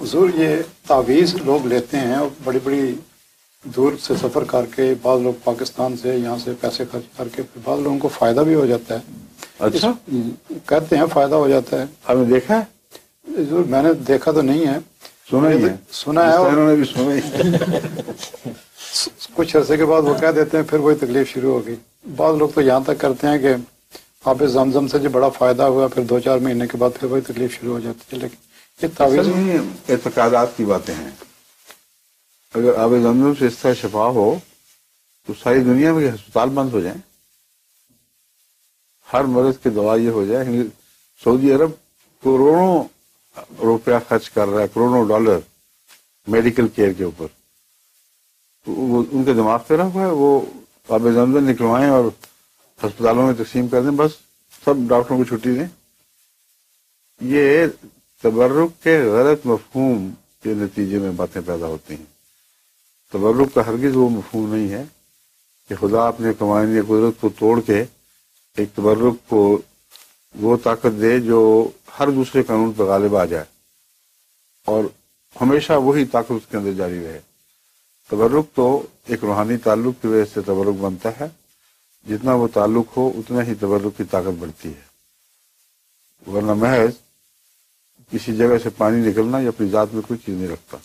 حضور یہ تعویذ لوگ لیتے ہیں اور بڑی بڑی دور سے سفر کر کے، بعض لوگ پاکستان سے یہاں سے پیسے خرچ کر کے، پھر بعض لوگوں کو فائدہ بھی ہو جاتا ہے. اچھا کہتے ہیں فائدہ ہو جاتا ہے. آپ نے دیکھا ہے؟ حضور میں نے دیکھا تو نہیں ہے، سنا ہی ہے. سنا ہے، اور انہوں نے بھی سنا ہی. کچھ عرصے کے بعد وہ کہہ دیتے ہیں پھر وہی تکلیف شروع ہو گئی. بعض لوگ تو یہاں تک کرتے ہیں کہ آب زمزم سے جو بڑا فائدہ ہوا پھر 2-4 مہینے کے بعد پھر وہی تکلیف شروع ہو جاتی ہے. لیکن یہ تعویذ اصل میں اعتقادات کی باتیں ہیں. اگر آب زمزم سے اس طرح شفا ہو تو ساری دنیا میں ہسپتال بند ہو جائیں، ہر مرض کی دوا یہ ہو جائے. سعودی عرب کروڑوں روپیہ خرچ کر رہا ہے، کروڑوں ڈالر میڈیکل کیئر کے اوپر. وہ ان کے دماغ پہ رہا ہوا ہے، وہ آب زمزم نکلوائیں اور ہسپتالوں میں تقسیم کر دیں، بس سب ڈاکٹروں کو چھٹی دیں. یہ تبرک کے غلط مفہوم کے نتیجے میں باتیں پیدا ہوتی ہیں. تبرک کا ہرگز وہ مفہوم نہیں ہے کہ خدا اپنے قوانین قدرت کو توڑ کے ایک تبرک کو وہ طاقت دے جو ہر دوسرے قانون پر غالب آ جائے اور ہمیشہ وہی طاقت اس کے اندر جاری رہے. تبرک تو ایک روحانی تعلق کی وجہ سے تبرک بنتا ہے. جتنا وہ تعلق ہو اتنا ہی تبرک کی طاقت بڑھتی ہے. ورنہ محض کسی جگہ سے پانی نکلنا یہ اپنی ذات میں کوئی چیز نہیں رکھتا.